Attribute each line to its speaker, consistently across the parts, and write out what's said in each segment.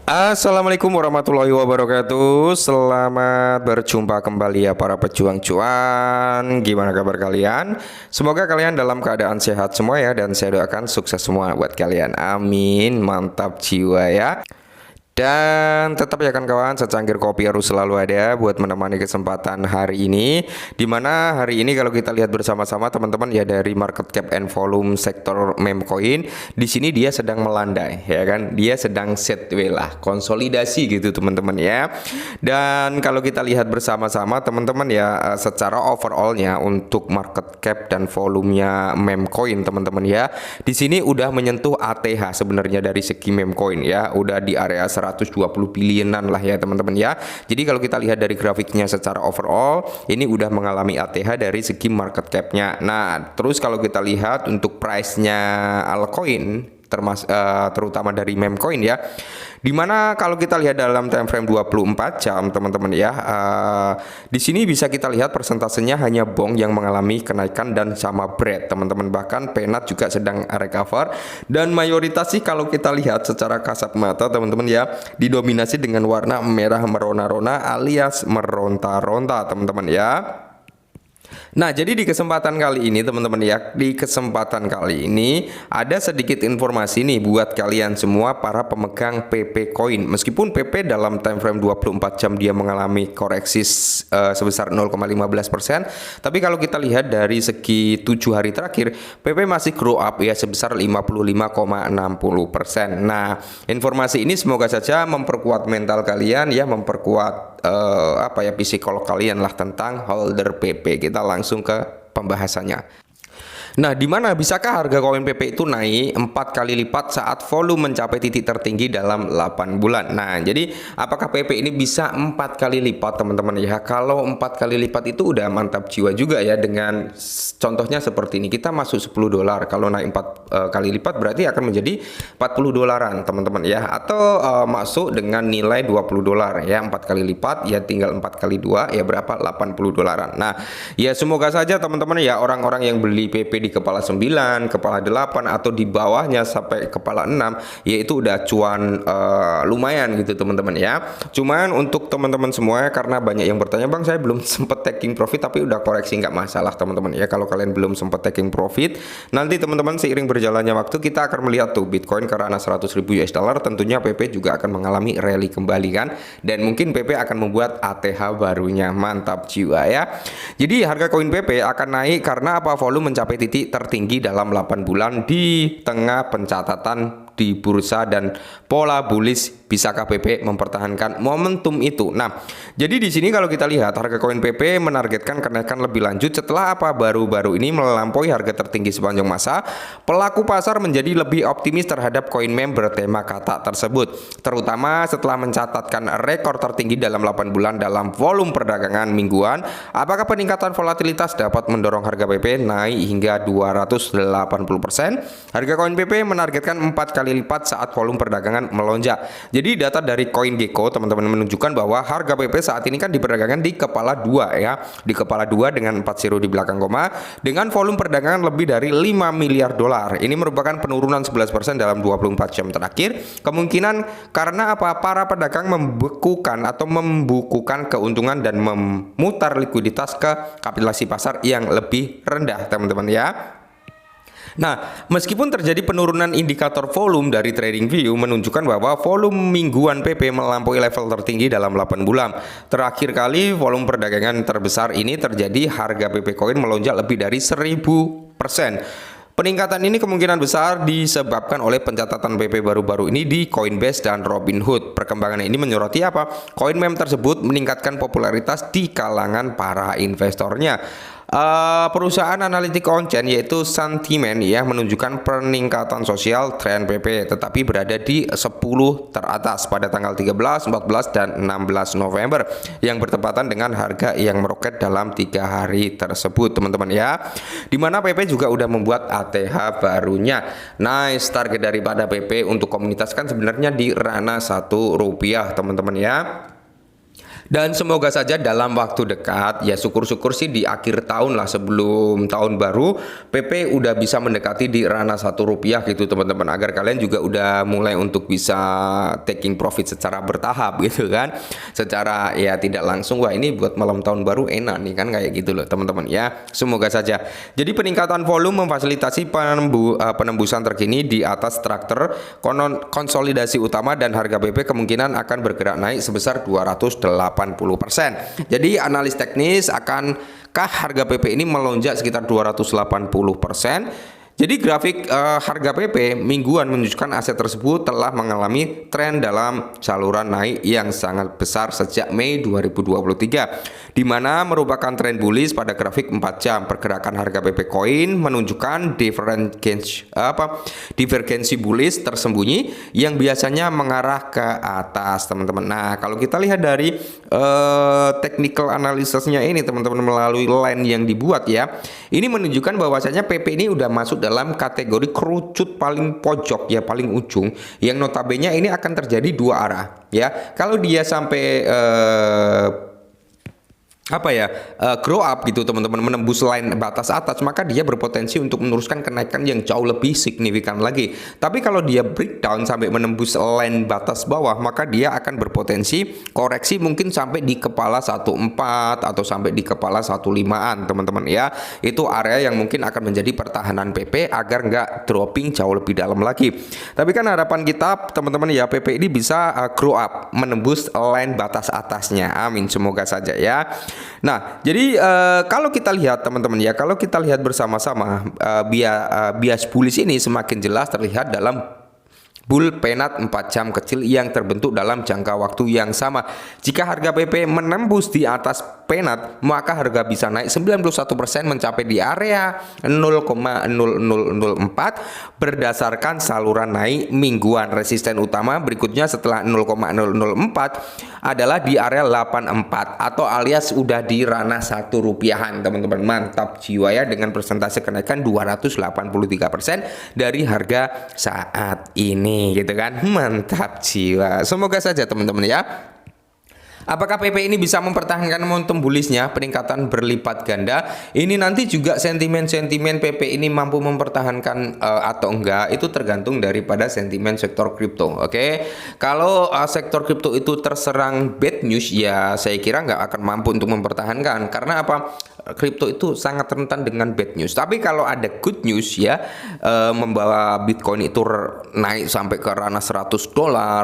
Speaker 1: Assalamualaikum warahmatullahi wabarakatuh. Selamat berjumpa kembali ya para pejuang cuan. Gimana kabar kalian? Semoga kalian dalam keadaan sehat semua ya, dan saya doakan sukses semua buat kalian. Amin. Mantap jiwa ya. Dan tetap ya kawan-kawan, secangkir kopi harus selalu ada buat menemani kesempatan hari ini. Dimana hari ini kalau kita lihat bersama-sama teman-teman ya, dari market cap and volume sektor meme coin, di sini dia sedang melandai ya kan, dia sedang sideways lah, konsolidasi gitu teman-teman ya. Dan kalau kita lihat bersama-sama teman-teman ya, secara overallnya untuk market cap dan volumenya meme coin teman-teman ya, di sini udah menyentuh ATH sebenarnya dari segi meme coin ya, udah di area 120 bilionan lah ya teman-teman ya. Jadi kalau kita lihat dari grafiknya secara overall, ini udah mengalami ATH dari segi market capnya. Nah terus kalau kita lihat untuk price-nya altcoin terutama dari meme coin ya, dimana kalau kita lihat dalam time frame 24 jam teman-teman ya, di sini bisa kita lihat persentasenya hanya Bong yang mengalami kenaikan dan sama Bread teman-teman, bahkan Penat juga sedang recover. Dan mayoritas sih kalau kita lihat secara kasat mata teman-teman ya, didominasi dengan warna merah merona-rona alias meronta-ronta teman-teman ya. Nah, jadi di kesempatan kali ini teman-teman ya, di kesempatan kali ini ada sedikit informasi nih buat kalian semua para pemegang PP Coin. Meskipun PP dalam time frame 24 jam dia mengalami koreksi sebesar 0,15%, tapi kalau kita lihat dari segi 7 hari terakhir, PP masih grow up ya sebesar 55,60%. Nah, informasi ini semoga saja memperkuat mental kalian ya, memperkuat psikolog kalian lah tentang holder PP. Kita langsung ke pembahasannya. Nah, di mana bisakah harga koin PP itu naik 4 kali lipat saat volume mencapai titik tertinggi dalam 8 bulan? Nah, jadi apakah PP ini bisa 4 kali lipat teman-teman ya? Kalau 4 kali lipat itu udah mantap jiwa juga ya, dengan contohnya seperti ini. Kita masuk 10 dolar, kalau naik 4 kali lipat berarti akan menjadi 40 dolaran teman-teman ya. Atau masuk dengan nilai 20 dolar ya, 4 kali lipat ya, tinggal 4 kali 2 ya berapa? 80 dolaran. Nah, ya semoga saja teman-teman ya, orang-orang yang beli PP di kepala 9, kepala 8 atau di bawahnya sampai kepala 6 yaitu udah cuan lumayan gitu teman-teman ya. Cuman untuk teman-teman semua, karena banyak yang bertanya, Bang saya belum sempet taking profit tapi udah koreksi, nggak masalah teman-teman ya. Kalau kalian belum sempet taking profit, nanti teman-teman seiring berjalannya waktu kita akan melihat tuh Bitcoin karena 100.000 US dollar, tentunya PP juga akan mengalami rally kembali kan, dan mungkin PP akan membuat ATH barunya. Mantap jiwa ya. Jadi harga koin PP akan naik karena apa? Volume mencapai titik tertinggi dalam 8 bulan di tengah pencatatan di bursa dan pola bullish. Bisakah PP mempertahankan momentum itu? Nah, jadi di sini kalau kita lihat harga koin PP menargetkan kenaikan lebih lanjut setelah apa? Baru-baru ini melampaui harga tertinggi sepanjang masa. Pelaku pasar menjadi lebih optimis terhadap koin meme bertema kata tersebut, terutama setelah mencatatkan rekor tertinggi dalam 8 bulan dalam volume perdagangan mingguan. Apakah peningkatan volatilitas dapat mendorong harga PP naik hingga 280%? Harga koin PP menargetkan 4 kali lipat saat volume perdagangan melonjak. Jadi data dari CoinGecko teman-teman menunjukkan bahwa harga PP saat ini kan diperdagangkan di kepala 2 ya, di kepala 2 dengan 4 zero di belakang koma, dengan volume perdagangan lebih dari 5 miliar dolar. Ini merupakan penurunan 11% dalam 24 jam terakhir. Kemungkinan karena apa? Para pedagang membekukan atau membukukan keuntungan dan memutar likuiditas ke kapitalisasi pasar yang lebih rendah teman-teman ya. Nah, meskipun terjadi penurunan indikator volume dari TradingView menunjukkan bahwa volume mingguan PP melampaui level tertinggi dalam 8 bulan. Terakhir kali volume perdagangan terbesar ini terjadi, harga PP Coin melonjak lebih dari 1000%. Peningkatan ini kemungkinan besar disebabkan oleh pencatatan PP baru-baru ini di Coinbase dan Robinhood. Perkembangan ini menyoroti apa? Koin meme tersebut meningkatkan popularitas di kalangan para investornya. Perusahaan analitik on-chain yaitu Sentiment ya menunjukkan peningkatan sosial tren PP, tetapi berada di 10 teratas pada tanggal 13, 14, dan 16 November yang bertepatan dengan harga yang meroket dalam 3 hari tersebut teman-teman ya. Dimana PP juga udah membuat ATH barunya. Nice, target daripada PP untuk komunitas kan sebenarnya di ranah 1 rupiah teman-teman ya. Dan semoga saja dalam waktu dekat, ya syukur-syukur sih di akhir tahun lah sebelum tahun baru, PP udah bisa mendekati di ranah Rp1 gitu teman-teman. Agar kalian juga udah mulai untuk bisa taking profit secara bertahap gitu kan. Secara ya tidak langsung, wah ini buat malam tahun baru enak nih kan kayak gitu loh teman-teman ya. Semoga saja. Jadi peningkatan volume memfasilitasi penembusan terkini di atas struktur konsolidasi utama dan harga PP kemungkinan akan bergerak naik sebesar 280%. Jadi analis teknis, akankah harga PP ini melonjak sekitar 280%? Jadi grafik harga PP mingguan menunjukkan aset tersebut telah mengalami tren dalam saluran naik yang sangat besar sejak Mei 2023, di mana merupakan tren bullish pada grafik 4 jam. Pergerakan harga PP koin menunjukkan divergensi bullish tersembunyi yang biasanya mengarah ke atas, teman-teman. Nah, kalau kita lihat dari technical analysisnya ini teman-teman melalui line yang dibuat ya, ini menunjukkan bahwasanya PP ini udah masuk dalam kategori kerucut paling pojok ya, paling ujung, yang notabene ini akan terjadi dua arah ya. Kalau dia sampai grow up gitu teman-teman, menembus line batas atas, maka dia berpotensi untuk meneruskan kenaikan yang jauh lebih signifikan lagi. Tapi kalau dia breakdown sampai menembus line batas bawah, maka dia akan berpotensi koreksi mungkin sampai di kepala 14 atau sampai di kepala 15-an teman-teman ya. Itu area yang mungkin akan menjadi pertahanan PP agar nggak dropping jauh lebih dalam lagi. Tapi kan harapan kita teman-teman ya, PP ini bisa grow up, menembus line batas atasnya. Amin, semoga saja ya. Nah, jadi kalau kita lihat teman-teman ya, kalau kita lihat bersama-sama, bias bullish ini semakin jelas terlihat dalam bull penat 4 jam kecil yang terbentuk dalam jangka waktu yang sama. Jika harga PP menembus di atas penat, maka harga bisa naik 91% mencapai di area 0,0004 berdasarkan saluran naik mingguan. Resisten utama berikutnya setelah 0,004 adalah di area 84 atau alias udah di ranah Rp1 teman-teman. Mantap jiwa ya, dengan persentase kenaikan 283% dari harga saat ini gitu kan. Mantap jiwa. Semoga saja teman-teman ya. Apakah PP ini bisa mempertahankan momentum bullishnya, peningkatan berlipat ganda? Ini nanti juga sentimen-sentimen PP ini mampu mempertahankan atau enggak, itu tergantung daripada sentimen sektor kripto. Oke, kalau sektor kripto itu terserang bad news, ya saya kira nggak akan mampu untuk mempertahankan. Karena apa? Kripto itu sangat rentan dengan bad news. Tapi kalau ada good news ya, membawa Bitcoin itu naik sampai ke ranah $100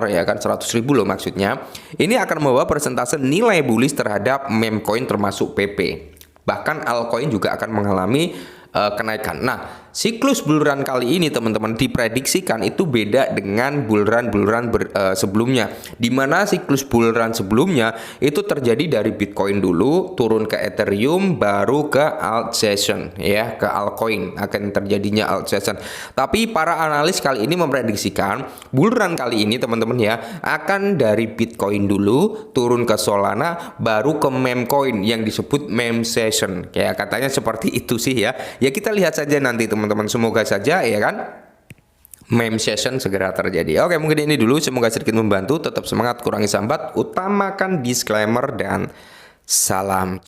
Speaker 1: ya kan, 100.000 loh maksudnya. Ini akan membawa persentase nilai bullish terhadap meme coin termasuk PP. Bahkan altcoin juga akan mengalami kenaikan. Nah, siklus bullrun kali ini teman-teman diprediksikan itu beda dengan bullrun sebelumnya, di mana siklus bullrun sebelumnya itu terjadi dari Bitcoin dulu turun ke Ethereum baru ke alt session ya, ke altcoin akan terjadinya alt session. Tapi para analis kali ini memprediksikan bullrun kali ini teman-teman ya akan dari Bitcoin dulu turun ke Solana baru ke meme coin yang disebut meme session. Kayak katanya seperti itu sih ya. Ya kita lihat saja nanti teman-teman, semoga saja ya kan meme session segera terjadi. Oke, mungkin ini dulu, semoga sedikit membantu. Tetap semangat, kurangi sambat, utamakan disclaimer, dan salam